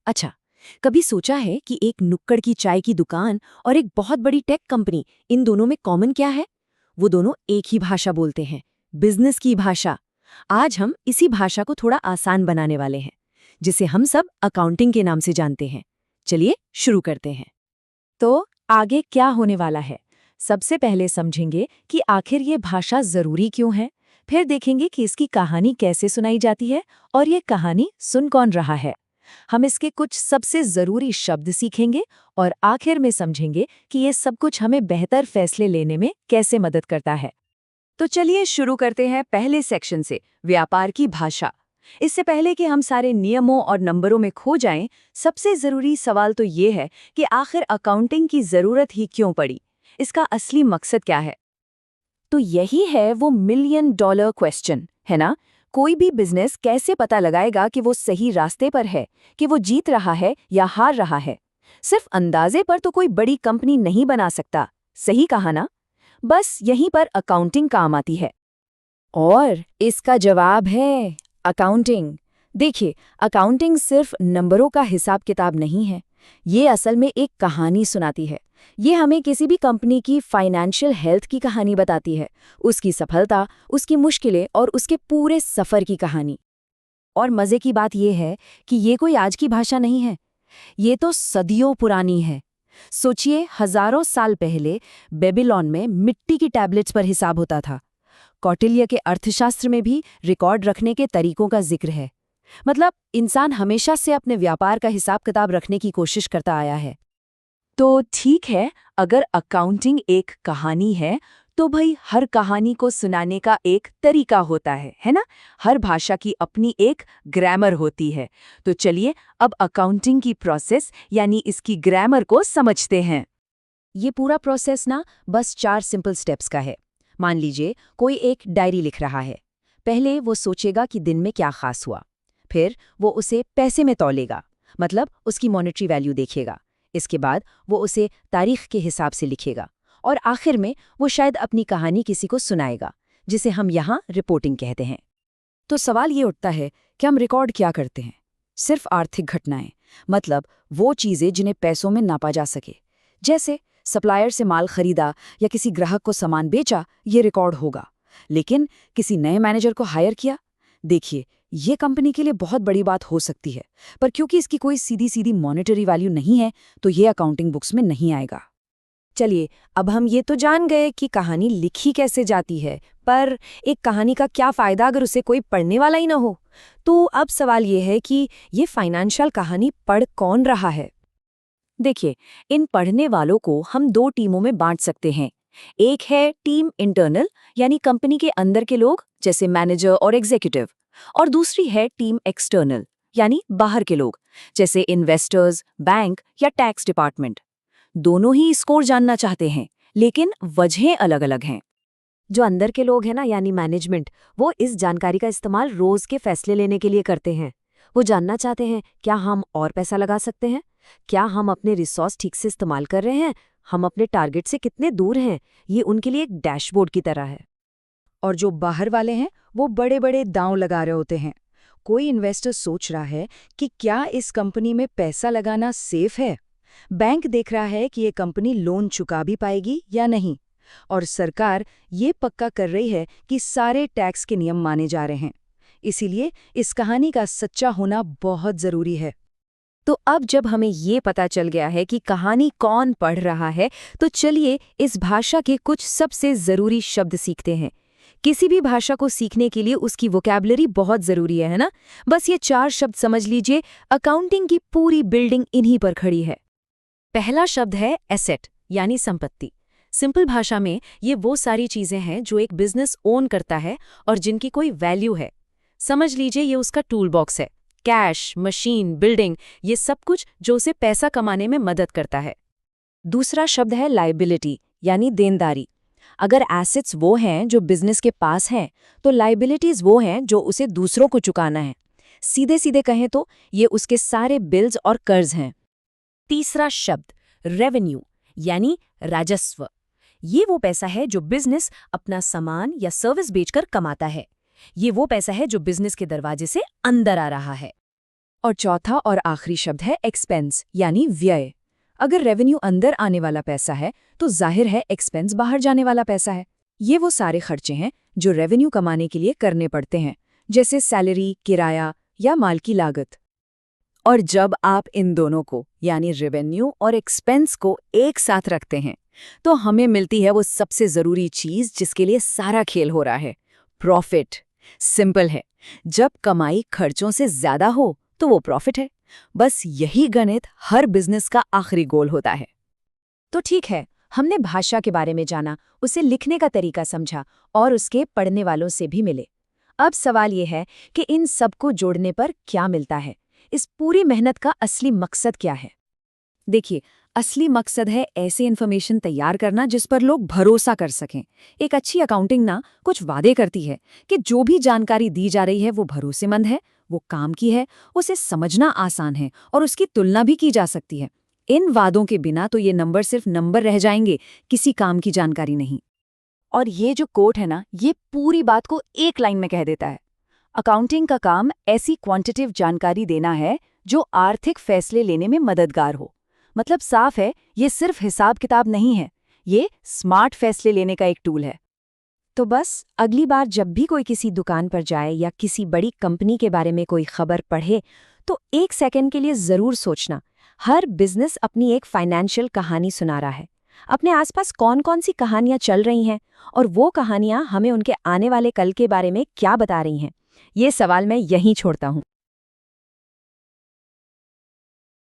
अच्छा, कभी सोचा है कि एक नुक्कड़ की चाय की दुकान और एक बहुत बड़ी टेक कंपनी, इन दोनों में कॉमन क्या है? वो दोनों एक ही भाषा बोलते हैं, बिजनेस की भाषा। आज हम इसी भाषा को थोड़ा आसान बनाने वाले हैं, जिसे हम सब अकाउंटिंग के नाम से जानते हैं। चलिए शुरू करते हैं। तो आगे क्या होने वाला है? सबसे पहले समझेंगे कि आखिर ये भाषा जरूरी क्यों है, फिर देखेंगे कि इसकी कहानी कैसे सुनाई जाती है और ये कहानी सुन कौन रहा है। हम इसके कुछ सबसे जरूरी शब्द सीखेंगे और आखिर में समझेंगे कि ये सब कुछ हमें बेहतर फैसले लेने में कैसे मदद करता है। तो चलिए शुरू करते हैं पहले सेक्शन से, व्यापार की भाषा। इससे पहले कि हम सारे नियमों और नंबरों में खो जाएं, सबसे जरूरी सवाल तो ये है कि आखिर अकाउंटिंग की जरूरत ही क्यों पड़ी? इसका असली मकसद क्या है? तो यही है वो मिलियन डॉलर क्वेश्चन, है ना? कोई भी बिजनेस कैसे पता लगाएगा कि वो सही रास्ते पर है, कि वो जीत रहा है या हार रहा है? सिर्फ अंदाजे पर तो कोई बड़ी कंपनी नहीं बना सकता, सही कहा ना? बस यहीं पर अकाउंटिंग काम आती है। और इसका जवाब है अकाउंटिंग। देखिए, अकाउंटिंग सिर्फ नंबरों का हिसाब किताब नहीं है। ये असल में एक कहानी सुनाती है। ये हमें किसी भी कंपनी की फाइनेंशियल हेल्थ की कहानी बताती है, उसकी सफलता, उसकी मुश्किलें और उसके पूरे सफर की कहानी। और मजे की बात यह है कि ये कोई आज की भाषा नहीं है, ये तो सदियों पुरानी है। सोचिए, हजारों साल पहले बेबीलोन में मिट्टी की टैबलेट्स पर हिसाब होता था। कौटिल्य के अर्थशास्त्र में भी रिकॉर्ड रखने के तरीकों का जिक्र है। मतलब इंसान हमेशा से अपने व्यापार का हिसाब किताब रखने की कोशिश करता आया है। तो ठीक है, अगर अकाउंटिंग एक कहानी है, तो भाई हर कहानी को सुनाने का एक तरीका होता है ना? हर भाषा की अपनी एक ग्रामर होती है। तो चलिए अब अकाउंटिंग की प्रोसेस यानी इसकी ग्रामर को समझते हैं। ये पूरा प्रोसेस ना बस 4 सिंपल स्टेप्स का है। मान लीजिए कोई एक डायरी लिख रहा है। पहले वो सोचेगा कि दिन में क्या खास हुआ। फिर वो उसे पैसे में तौलेगा, मतलब उसकी मॉनेटरी वैल्यू देखेगा। इसके बाद वो उसे तारीख के हिसाब से लिखेगा और आखिर में वो शायद अपनी कहानी किसी को सुनाएगा, जिसे हम यहाँ रिपोर्टिंग कहते हैं। तो सवाल ये उठता है कि हम रिकॉर्ड क्या करते हैं? सिर्फ आर्थिक घटनाएं, मतलब वो चीजें जिन्हें पैसों में नापा जा सके। जैसे सप्लायर से माल खरीदा या किसी ग्राहक को सामान बेचा, ये रिकॉर्ड होगा। लेकिन किसी नए मैनेजर को हायर किया, देखिए, ये कंपनी के लिए बहुत बड़ी बात हो सकती है, पर क्योंकि इसकी कोई सीधी सीधी मॉनेटरी वैल्यू नहीं है, तो ये अकाउंटिंग बुक्स में नहीं आएगा। चलिए, अब हम ये तो जान गए कि कहानी लिखी कैसे जाती है, पर एक कहानी का क्या फायदा अगर उसे कोई पढ़ने वाला ही ना हो? तो अब सवाल ये है कि ये फाइनेंशियल कहानी पढ़ कौन रहा है? देखिए, इन पढ़ने वालों को हम 2 टीमों में बांट सकते हैं। एक है टीम इंटरनल, यानी कंपनी के अंदर के लोग, जैसे मैनेजर और एग्जीक्यूटिव, और दूसरी है टीम एक्सटर्नल, यानी बाहर के लोग, जैसे इन्वेस्टर्स, बैंक या टैक्स डिपार्टमेंट। दोनों ही स्कोर जानना चाहते हैं, लेकिन वजहें अलग-अलग हैं। जो अंदर के लोग हैं ना, यानी मैनेजमेंट, वो इस जानकारी का इस्तेमाल रोज के फैसले लेने के लिए करते हैं। वो जानना चाहते हैं, क्या हम और पैसा लगा सकते हैं? क्या हम अपने रिसोर्स ठीक से इस्तेमाल कर रहे हैं? हम अपने टारगेट से कितने दूर हैं? ये उनके लिए एक डैशबोर्ड की तरह है। और जो बाहर वाले हैं, वो बड़े बड़े दांव लगा रहे होते हैं। कोई इन्वेस्टर सोच रहा है कि क्या इस कंपनी में पैसा लगाना सेफ है। बैंक देख रहा है कि ये कंपनी लोन चुका भी पाएगी या नहीं। और सरकार ये पक्का कर रही है कि सारे टैक्स के नियम माने जा रहे हैं। इसीलिए इस कहानी का सच्चा होना बहुत जरूरी है। तो अब जब हमें ये पता चल गया है कि कहानी कौन पढ़ रहा है, तो चलिए इस भाषा के कुछ सबसे जरूरी शब्द सीखते हैं। किसी भी भाषा को सीखने के लिए उसकी वोकैबुलरी बहुत जरूरी है ना? बस ये 4 शब्द समझ लीजिए, अकाउंटिंग की पूरी बिल्डिंग इन्हीं पर खड़ी है। पहला शब्द है एसेट, यानी संपत्ति। सिंपल भाषा में ये वो सारी चीजें हैं जो एक बिजनेस ओन करता है और जिनकी कोई वैल्यू है। समझ लीजिए ये उसका टूल बॉक्स है। कैश, मशीन, बिल्डिंग, ये सब कुछ जो उसे पैसा कमाने में मदद करता है। दूसरा शब्द है लायबिलिटी, यानी देनदारी। अगर एसेट्स वो हैं जो बिजनेस के पास हैं, तो लायबिलिटीज वो हैं जो उसे दूसरों को चुकाना है। सीधे सीधे कहें तो ये उसके सारे बिल्स और कर्ज हैं। तीसरा शब्द रेवेन्यू, यानी राजस्व। ये वो पैसा है जो बिजनेस अपना सामान या सर्विस बेचकर कमाता है। ये वो पैसा है जो बिजनेस के दरवाजे से अंदर आ रहा है। और चौथा और आखिरी शब्द है एक्सपेंस यानी व्यय। अगर रेवेन्यू अंदर आने वाला पैसा है तो जाहिर है एक्सपेंस बाहर जाने वाला पैसा है। ये वो सारे खर्चे हैं जो रेवेन्यू कमाने के लिए करने पड़ते हैं, जैसे सैलरी, किराया या माल की लागत। और जब आप इन दोनों को यानी रेवेन्यू और एक्सपेंस को एक साथ रखते हैं तो हमें मिलती है वो सबसे ज़रूरी चीज़ जिसके लिए सारा खेल हो रहा है, प्रॉफिट। सिंपल है, जब कमाई खर्चों से ज़्यादा हो तो वो प्रॉफिट है। बस यही गणित हर बिजनेस का आखिरी गोल होता है। तो ठीक है, हमने भाषा के बारे में जाना, उसे लिखने का तरीका समझा और उसके पढ़ने वालों से भी मिले। अब सवाल ये है कि इन सबको जोड़ने पर क्या मिलता है? इस पूरी मेहनत का असली मकसद क्या है? देखिए, असली मकसद है ऐसे इन्फॉर्मेशन तैयार करना जिस पर लोग भरोसा कर सकें। एक अच्छी अकाउंटिंग ना कुछ वादे करती है कि जो भी जानकारी दी जा रही है वो भरोसेमंद है, वो काम की है, उसे समझना आसान है और उसकी तुलना भी की जा सकती है। इन वादों के बिना तो ये नंबर सिर्फ नंबर रह जाएंगे, किसी काम की जानकारी नहीं। और ये जो कोट है ना, ये पूरी बात को एक लाइन में कह देता है। अकाउंटिंग का काम ऐसी क्वांटिटेटिव जानकारी देना है जो आर्थिक फैसले लेने में मददगार हो। मतलब साफ है, ये सिर्फ हिसाब किताब नहीं है, ये स्मार्ट फैसले लेने का एक टूल है। तो बस अगली बार जब भी कोई किसी दुकान पर जाए या किसी बड़ी कंपनी के बारे में कोई खबर पढ़े तो एक सेकंड के लिए जरूर सोचना, हर बिजनेस अपनी एक फाइनेंशियल कहानी सुना रहा है। अपने आसपास कौन कौन सी कहानियां चल रही हैं और वो कहानियां हमें उनके आने वाले कल के बारे में क्या बता रही हैं? ये सवाल मैं यहीं छोड़ता हूं।